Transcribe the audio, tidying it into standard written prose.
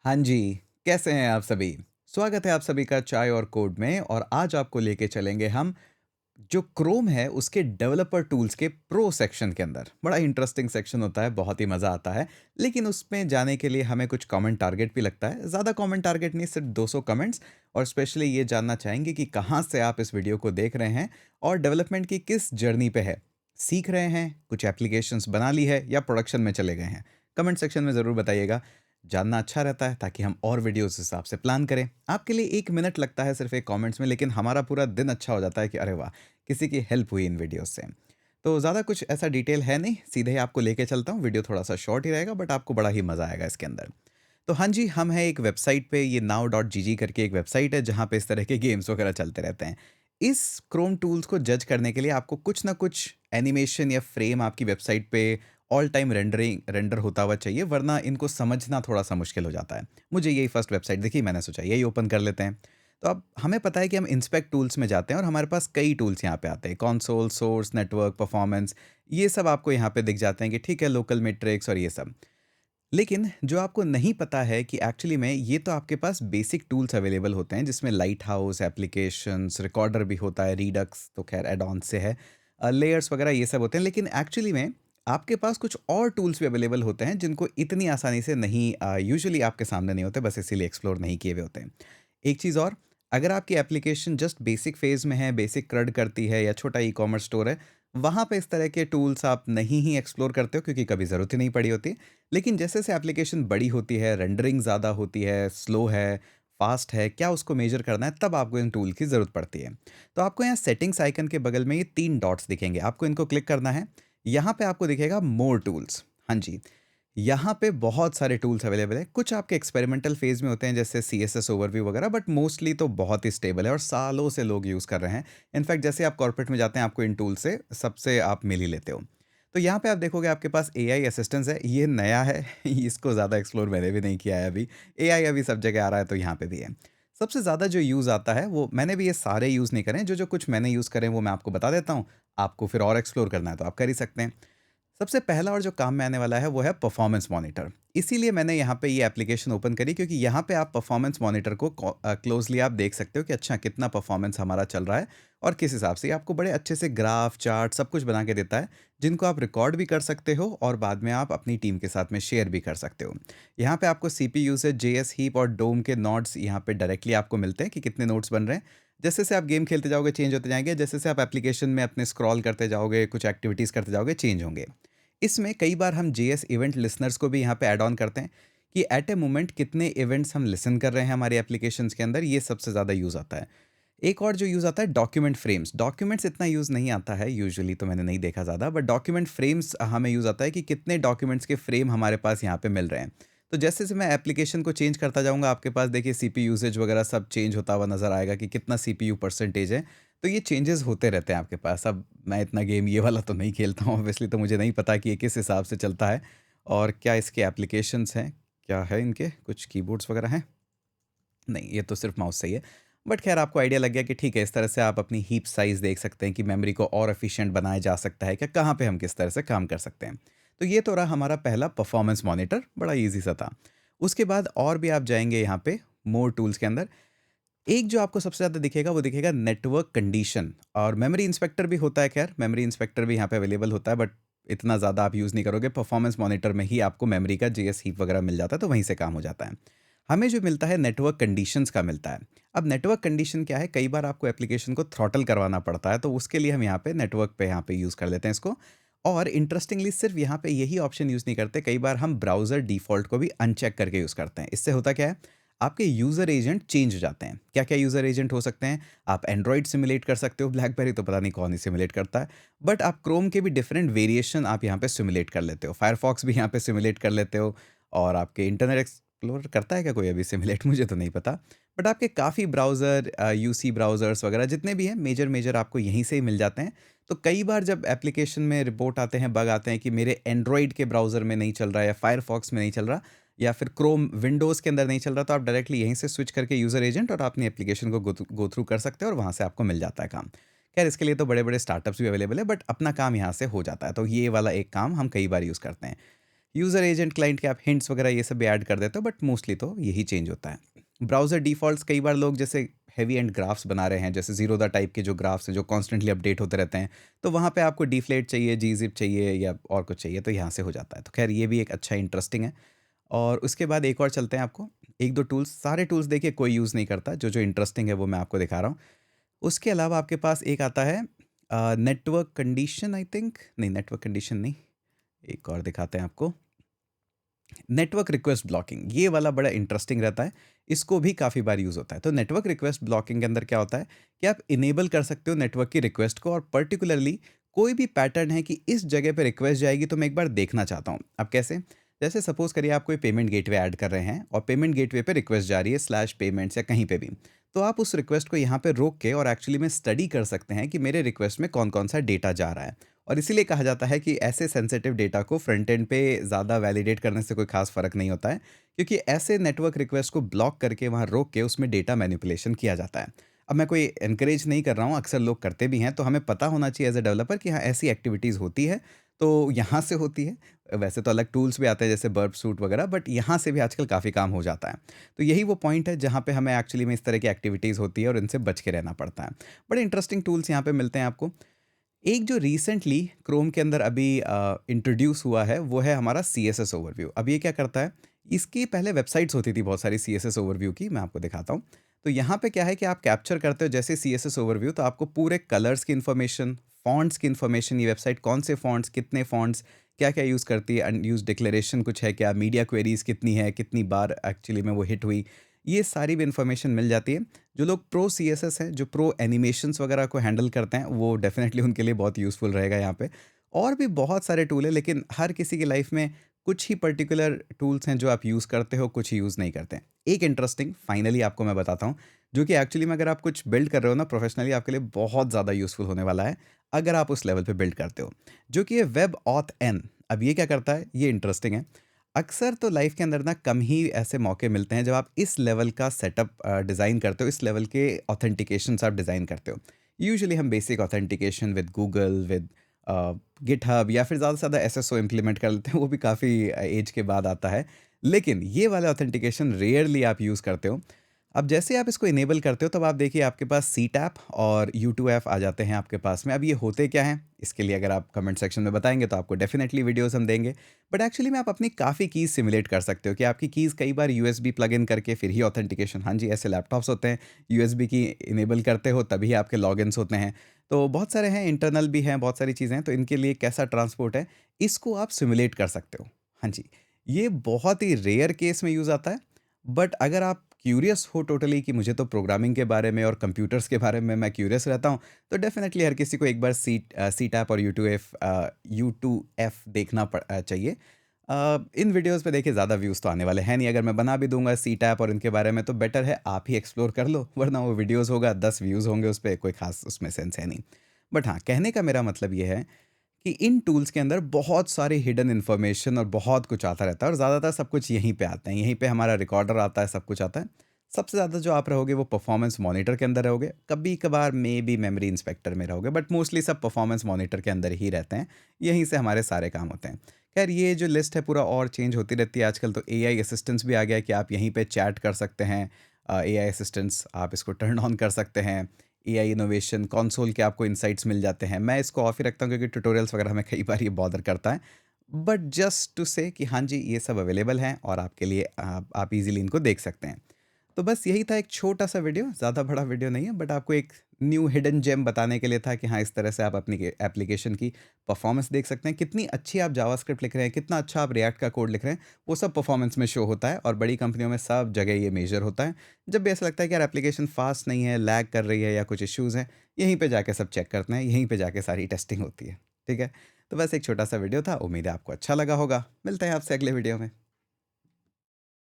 हाँ जी, कैसे हैं आप सभी? स्वागत है आप सभी का चाय और कोड में और आज आपको लेके चलेंगे हम जो क्रोम है उसके डेवलपर टूल्स के प्रो सेक्शन के अंदर। बड़ा इंटरेस्टिंग सेक्शन होता है, बहुत ही मज़ा आता है। लेकिन उसमें जाने के लिए हमें कुछ कमेंट टारगेट भी लगता है। ज़्यादा कमेंट टारगेट नहीं, सिर्फ 200 कमेंट्स और स्पेशली ये जानना चाहेंगे कि कहाँ से आप इस वीडियो को देख रहे हैं और डेवलपमेंट की किस जर्नी पे है। सीख रहे हैं, कुछ एप्लीकेशंस बना ली है या प्रोडक्शन में चले गए हैं? कमेंट सेक्शन में ज़रूर बताइएगा। जानना अच्छा रहता है ताकि हम और वीडियोज़ उस हिसाब से प्लान करें। आपके लिए 1 मिनट लगता है सिर्फ़ एक कमेंट्स में, लेकिन हमारा पूरा दिन अच्छा हो जाता है कि अरे वाह! किसी की हेल्प हुई इन वीडियोज़ से। तो ज़्यादा कुछ ऐसा डिटेल है नहीं, सीधे ही आपको लेके चलता हूँ। वीडियो थोड़ा-सा शॉर्ट ही रहेगा बट आपको बड़ा ही मज़ा आएगा इसके अंदर। तो हाँ जी, हम हैं एक वेबसाइट पे, ये now.gg करके एक वेबसाइट है जहाँ पे इस तरह के गेम्स वगैरह चलते रहते हैं। इस क्रोम टूल्स को जज करने के लिए आपको कुछ ना कुछ एनिमेशन या फ्रेम आपकी वेबसाइट पे ऑल टाइम रेंडर होता हुआ चाहिए, वरना इनको समझना थोड़ा-सा मुश्किल हो जाता है। मुझे यही फर्स्ट वेबसाइट दिखी, मैंने सोचा यही ओपन कर लेते हैं। तो अब हमें पता है कि हम इंस्पेक्ट टूल्स में जाते हैं और हमारे पास कई टूल्स यहाँ पे आते हैं। कंसोल, सोर्स, नेटवर्क, परफॉर्मेंस, ये सब आपको यहाँ पे दिख जाते हैं कि ठीक है, लोकल मैट्रिक्स और ये सब। लेकिन जो आपको नहीं पता है कि एक्चुअली में ये तो आपके पास बेसिक टूल्स अवेलेबल होते हैं जिसमें लाइट हाउस, एप्लीकेशंस, रिकॉर्डर भी होता है, रिडक्स तो खैर ऐड ऑन से है, लेयर्स वगैरह ये सब होते हैं। लेकिन एक्चुअली में आपके पास कुछ और टूल्स भी अवेलेबल होते हैं जिनको इतनी आसानी से नहीं यूजुअली आपके सामने नहीं होते, बस इसीलिए एक्सप्लोर नहीं किए हुए होते हैं। एक चीज़ और, अगर आपकी एप्लीकेशन जस्ट बेसिक फेज़ में है, बेसिक क्रड करती है या छोटा ई-कॉमर्स स्टोर है, वहाँ पे इस तरह के टूल्स आप नहीं ही एक्सप्लोर करते हो क्योंकि कभी ज़रूरत ही नहीं पड़ी होती। लेकिन जैसे-जैसे एप्लीकेशन बड़ी होती है, रेंडरिंग ज़्यादा होती है, स्लो है, फ़ास्ट है, क्या उसको मेज़र करना है, तब आपको इन टूल की ज़रूरत पड़ती है। तो आपको यहाँ सेटिंग्स आइकन के बगल में ये 3 डॉट्स दिखेंगे, आपको इनको क्लिक करना है। यहाँ पे आपको दिखेगा मोर टूल्स। हाँ जी, यहाँ पे बहुत सारे टूल्स अवेलेबल हैं। कुछ आपके एक्सपेरिमेंटल फ़ेज़ में होते हैं जैसे सीएसएस ओवरव्यू वगैरह, बट मोस्टली तो बहुत ही स्टेबल है और सालों से लोग यूज़ कर रहे हैं। इनफैक्ट जैसे आप कॉर्पोरेट में जाते हैं, आपको इन टूल से सबसे आप मिल ही लेते हो। तो यहाँ पे आप देखोगे आपके पास एआई असिस्टेंस है, ये नया है, इसको ज़्यादा एक्सप्लोर मैंने भी नहीं किया है अभी। एआई अभी सब जगह आ रहा है तो यहाँ पे भी है। सबसे ज़्यादा जो यूज़ आता है वो, मैंने भी ये सारे यूज़ नहीं करे हैं, जो-जो कुछ मैंने यूज़ करे हैं वो मैं आपको बता देता हूँ। आपको फिर और एक्सप्लोर करना है तो आप कर ही सकते हैं। सबसे पहला और जो काम में आने वाला है वो है परफॉर्मेंस मॉनिटर। इसीलिए मैंने यहाँ पे ये एप्लीकेशन ओपन करी क्योंकि यहाँ पे आप परफॉर्मेंस मॉनिटर को क्लोजली आप देख सकते हो कि अच्छा कितना परफॉर्मेंस हमारा चल रहा है और किस हिसाब से। ये आपको बड़े अच्छे से ग्राफ, चार्ट सब कुछ बना के देता है, जिनको आप रिकॉर्ड भी कर सकते हो और बाद में आप अपनी टीम के साथ में शेयर भी कर सकते हो। यहाँ पे आपको सीपी यूसेज, जेएस हीप और डोम के नोड्स यहाँ पे डायरेक्टली आपको मिलते हैं कि कितने नोड्स बन रहे हैं। जैसे-जैसे आप गेम खेलते जाओगे चेंज होते जाएँगे, जैसे-जैसे आप एप्लीकेशन में अपने स्क्रॉल करते जाओगे, कुछ एक्टिविटीज़ करते जाओगे, चेंज होंगे। इसमें कई बार हम जेएस इवेंट लिसनर्स को भी यहाँ पे ऐड ऑन करते हैं कि एट ए मोमेंट कितने इवेंट्स हम लिसन कर रहे हैं हमारी एप्लीकेशंस के अंदर, ये सबसे ज़्यादा यूज़ आता है। एक और जो यूज़ आता है डॉक्यूमेंट फ्रेम्स। डॉक्यूमेंट्स इतना यूज़ नहीं आता है यूजुअली, तो मैंने नहीं देखा ज़्यादा, बट डॉक्यूमेंट फ्रेम्स हमें यूज़ आता है कि कितने डॉक्यूमेंट्स के फ्रेम हमारे पास यहाँ पे मिल रहे हैं। तो जैसे-जैसे मैं एप्लीकेशन को चेंज करता जाऊँगा, आपके पास देखिए सीपीयू यूसेज वगैरह सब चेंज होता हुआ नज़र आएगा कि कितना सीपीयू परसेंटेज है। तो ये चेंजेस होते रहते हैं आपके पास। अब मैं इतना गेम ये वाला तो नहीं खेलता हूँ ऑब्वियसली, तो मुझे नहीं पता कि ये किस हिसाब से चलता है और क्या इसके एप्लीकेशंस हैं, क्या है इनके, कुछ कीबोर्ड्स वगैरह हैं? नहीं, ये तो सिर्फ़ माउस से ही है। बट ख़ैर आपको आइडिया लग गया कि ठीक है, इस तरह से आप अपनी हीप साइज़ देख सकते हैं कि मेमोरी को और एफ़िशिएंट बनाया जा सकता है क्या, कहाँ पे हम किस तरह से काम कर सकते हैं। तो ये तो रहा हमारा पहला परफ़ॉर्मेंस मॉनिटर, बड़ा ईज़ी सा था। उसके बाद और भी आप जाएँगे यहाँ पे मोर टूल्स के अंदर, एक जो आपको सबसे ज़्यादा दिखेगा वो दिखेगा नेटवर्क कंडीशन और मेमोरी इंस्पेक्टर भी होता है। ख़ैर मेमोरी इंस्पेक्टर भी यहाँ पे अवेलेबल होता है, बट इतना ज़्यादा आप यूज़ नहीं करोगे। परफॉर्मेंस मॉनिटर में ही आपको मेमोरी का जीएस हीप वगैरह मिल जाता है, तो वहीं से काम हो जाता है। हमें जो मिलता है नेटवर्क कंडीशंस का मिलता है। अब नेटवर्क कंडीशन क्या है, कई बार आपको एप्लीकेशन को थ्रॉटल करवाना पड़ता है, तो उसके लिए हम यहाँ पे नेटवर्क पे यहाँ पे यूज़ कर लेते हैं इसको। और इंटरेस्टिंगली सिर्फ यहाँ पे यही ऑप्शन यूज़ नहीं करते, कई बार हम ब्राउज़र डिफ़ॉल्ट को भी अनचेक करके यूज़ करते हैं। इससे होता क्या है, आपके यूज़र एजेंट चेंज हो जाते हैं। क्या-क्या यूज़र एजेंट हो सकते हैं? आप एंड्रॉइड सिम्युलेट कर सकते हो, ब्लैकबेरी तो पता नहीं कौन ही सिम्युलेट करता है। बट आप क्रोम के भी डिफरेंट वेरिएशन आप यहाँ पे सिम्युलेट कर लेते हो। फायरफॉक्स भी यहाँ पे सिम्युलेट कर लेते हो और आपके इंटरनेट एक्सप्लोरर करता है क्या कोई अभी सिम्युलेट? मुझे तो नहीं पता। बट आपके काफ़ी ब्राउज़र यूसी ब्राउज़र्स वगैरह जितने भी हैं, मेजर-मेजर आपको यहीं से ही मिल जाते हैं। तो कई बार जब एप्लीकेशन में रिपोर्ट आते हैं, बग आते हैं कि मेरे एंड्रॉइड के ब्राउज़र में नहीं चल रहा है या फायरफॉक्स में नहीं चल रहा, या फिर क्रोम विंडोज़ के अंदर नहीं चल रहा, तो आप डायरेक्टली यहीं से स्विच करके यूज़र एजेंट और अपनी एप्लीकेशन को गो थ्रू कर सकते हो और वहाँ से आपको मिल जाता है काम। खैर इसके लिए तो बड़े-बड़े स्टार्टअप्स भी अवेलेबल है, बट अपना काम यहाँ से हो जाता है, तो ये वाला एक काम हम कई बार यूज़ करते हैं। यूज़र एजेंट क्लाइंट के आप हिंट्स वगैरह ये सब भी ऐड कर देते हो, बट मोस्टली तो यही चेंज होता है। ब्राउज़र डिफ़ॉल्ट्स कई बार लोग जैसे हेवी एंड ग्राफ्स बना रहे हैं, जैसे ज़ीरोदा टाइप के जो ग्राफ्स हैं, जो कॉन्स्टेंटली अपडेट होते रहते हैं, तो वहाँ पे आपको डिफ्लेट चाहिए, gzip चाहिए या और कुछ चाहिए, तो यहाँ से हो जाता है। तो ख़ैर ये भी एक अच्छा इंटरेस्टिंग है। और उसके बाद एक और चलते हैं आपको, 1-2 टूल्स, सारे टूल्स देखिए कोई यूज़ नहीं करता, जो-जो इंटरेस्टिंग है वो मैं आपको दिखा रहा हूँ। उसके अलावा आपके पास एक आता है नेटवर्क कंडीशन आई थिंक, नहीं नेटवर्क कंडीशन नहीं, एक और दिखाते हैं आपको। नेटवर्क रिक्वेस्ट ब्लॉकिंग, ये वाला बड़ा इंटरेस्टिंग रहता है, इसको भी काफ़ी बार यूज़ होता है। तो नेटवर्क रिक्वेस्ट ब्लॉकिंग के अंदर क्या होता है कि आप इनेबल कर सकते हो नेटवर्क की रिक्वेस्ट को, और पर्टिकुलरली कोई भी पैटर्न है कि इस जगह पे रिक्वेस्ट जाएगी तो मैं एक बार देखना चाहता हूँ। अब कैसे? जैसे सपोज करिए आप कोई पेमेंट गेटवे ऐड कर रहे हैं और पेमेंट गेटवे पे रिक्वेस्ट जा रही है स्लैश पेमेंट्स या कहीं पे भी। तो आप उस रिक्वेस्ट को यहाँ पे रोक के और एक्चुअली में स्टडी कर सकते हैं कि मेरे रिक्वेस्ट में कौन-कौन सा डेटा जा रहा है। और इसीलिए कहा जाता है कि ऐसे सेंसिटिव डेटा को फ्रंट एंड पे ज़्यादा वैलिडेट करने से कोई खास फ़र्क नहीं होता है, क्योंकि ऐसे नेटवर्क रिक्वेस्ट को ब्लॉक करके वहाँ रोक के उसमें डेटा मैनिपुलेशन किया जाता है। अब मैं कोई एनकरेज नहीं कर रहा हूँ, अक्सर लोग करते भी हैं, तो हमें पता होना चाहिए एज़ अ डेवलपर कि हाँ, ऐसी एक्टिविटीज़ होती है, तो यहाँ से होती है। वैसे तो अलग टूल्स भी आते हैं जैसे बर्प सूट वगैरह, बट यहाँ से भी आजकल काफ़ी काम हो जाता है। तो यही वो पॉइंट है जहाँ पे हमें एक्चुअली में इस तरह की एक्टिविटीज़ होती है और इनसे बच के रहना पड़ता है। बड़े इंटरेस्टिंग टूल्स यहाँ पे मिलते हैं आपको। एक जो रिसेंटली क्रोम के अंदर अभी इंट्रोड्यूस हुआ है, वो है हमारा सीएसएस ओवरव्यू। अब ये क्या करता है, इसकी पहले वेबसाइट्स होती थी बहुत सारी सीएसएस ओवरव्यू की, मैं आपको दिखाता हूँ। तो यहाँ पे क्या है कि आप कैप्चर करते हो जैसे सीएसएस ओवरव्यू, तो आपको पूरे कलर्स की इन्फॉर्मेशन, फ़ॉन्ट्स की इन्फॉर्मेशन, ये वेबसाइट कौन से फ़ॉन्ट्स, कितने फ़ॉन्ट्स, क्या-क्या यूज़ करती है, अनयूज़ डिक्लेरेशन कुछ है क्या, मीडिया क्वेरीज़ कितनी है, कितनी बार एक्चुअली में वो हिट हुई, ये सारी भी इन्फॉर्मेशन मिल जाती है। जो लोग प्रो सीएसएस हैं, जो प्रो एनिमेशंस वगैरह को हैंडल करते हैं, वो डेफ़िनेटली उनके लिए बहुत यूज़फुल रहेगा यहाँ पे। और भी बहुत सारे टूल हैं, लेकिन हर किसी की लाइफ़ में कुछ ही पर्टिकुलर टूल्स हैं जो आप यूज़ करते हो, कुछ ही यूज़ नहीं करते हैं। एक इंटरेस्टिंग फाइनली आपको मैं बताता हूँ, जो कि एक्चुअली में अगर आप कुछ बिल्ड कर रहे हो ना प्रोफ़ेशनली, आपके लिए बहुत ज़्यादा यूज़फुल होने वाला है, अगर आप उस लेवल पे बिल्ड करते हो, जो कि है वेब ऑथ एन। अब ये क्या करता है, ये इंटरेस्टिंग है। अक्सर तो लाइफ के अंदर ना कम ही ऐसे मौके मिलते हैं जब आप इस लेवल का सेटअप डिज़ाइन करते हो, इस लेवल के ऑथेंटिकेशंस आप डिज़ाइन करते हो। यूजुअली हम basic authentication with Google, with GitHub या फिर ज़्यादा से ज़्यादा एसएसओ इम्प्लीमेंट कर लेते हैं, वो भी काफ़ी एज के बाद आता है। लेकिन ये वाला ऑथेंटिकेशन रेयरली आप यूज़ करते हो। अब जैसे आप इसको इनेबल करते हो, तब आप देखिए आपके पास सीटैप और U2F आ जाते हैं आपके पास में। अब ये होते क्या हैं? इसके लिए अगर आप कमेंट सेक्शन में बताएँगे तो आपको डेफ़िनेटली वीडियोज़ हम देंगे। बट एक्चुअली में आप अपनी काफ़ी कीज़ सिमुलेट कर सकते हो कि आपकी कीज़ कई बार यूएसबी प्लग इन करके फिर ही ऑथेंटिकेशन, हाँ जी, ऐसे लैपटॉप्स होते हैं, यूएसबी की इनेबल करते हो तभी आपके लॉगिन्स होते हैं। तो बहुत सारे हैं, इंटरनल भी हैं, बहुत सारी चीज़ें हैं, तो इनके लिए कैसा ट्रांसपोर्ट है, इसको आप सिमुलेट कर सकते हो। हाँ जी, ये बहुत ही रेयर केस में यूज़ आता है, बट अगर आप क्यूरियस हो टोटली कि मुझे तो प्रोग्रामिंग के बारे में और कंप्यूटर्स के बारे में मैं क्यूरियस रहता हूँ, तो डेफ़िनेटली हर किसी को एक बार सीटैप और यू2एफ देखना चाहिए। इन वीडियोज़ पे देखिए ज़्यादा व्यूज़ तो आने वाले हैं नहीं, अगर मैं बना भी दूँगा सीटैप और इनके बारे में, तो बेटर है आप ही एक्सप्लोर कर लो, वरना वो वीडियोज़ होगा 10 व्यूज़ होंगे उस पे, कोई ख़ास उसमें सेंस है नहीं। बट हाँ, कहने का मेरा मतलब ये है कि इन टूल्स के अंदर बहुत सारी हिडन इन्फॉर्मेशन और बहुत कुछ आता रहता है, और ज़्यादातर सब कुछ यहीं पे आता है, यहीं पे हमारा रिकॉर्डर आता है, सब कुछ आता है। सबसे ज़्यादा जो आप रहोगे वो परफॉर्मेंस मॉनिटर के अंदर रहोगे, कभी कभार मे बी मेमोरी इंस्पेक्टर में रहोगे, बट मोस्टली सब परफॉर्मेंस मॉनिटर के अंदर ही रहते हैं। यहीं से हमारे सारे काम होते हैं। खैर, ये जो लिस्ट है पूरा और चेंज होती रहती है आजकल, तो एआई असिस्टेंट्स भी आ गया है कि आप यहीं पे चैट कर सकते हैं। एआई असिस्टेंट्स आप इसको टर्न ऑन कर सकते हैं। एआई इनोवेशन कंसोल के आपको इनसाइट्स मिल जाते हैं। मैं इसको ऑफ ही रखता हूँ क्योंकि ट्यूटोरियल्स वगैरह में कई बार ये बॉदर करता है। बट जस्ट टू से कि हाँ जी, ये सब अवेलेबल हैं और आपके लिए आप इज़िली इनको देख सकते हैं। तो बस यही था, एक छोटा-सा वीडियो, ज़्यादा बड़ा वीडियो नहीं है, बट आपको एक न्यू हिडन जेम बताने के लिए था कि हाँ, इस तरह से आप अपनी एप्लीकेशन की परफॉर्मेंस देख सकते हैं। कितनी अच्छी आप जावास्क्रिप्ट लिख रहे हैं, कितना अच्छा आप रिएक्ट का कोड लिख रहे हैं, वो सब परफॉर्मेंस में शो होता है, और बड़ी कंपनियों में सब जगह ये मेजर होता है। जब भी ऐसा लगता है कि यार एप्लीकेशन फास्ट नहीं है, लैग कर रही है या कुछ इश्यूज़ हैं, यहीं पे जाके सब चेक करते हैं, यहीं पे जाके सारी टेस्टिंग होती है। ठीक है? तो बस एक छोटा-सा वीडियो था, उम्मीद है आपको अच्छा लगा होगा। मिलते हैं आपसे अगले वीडियो में।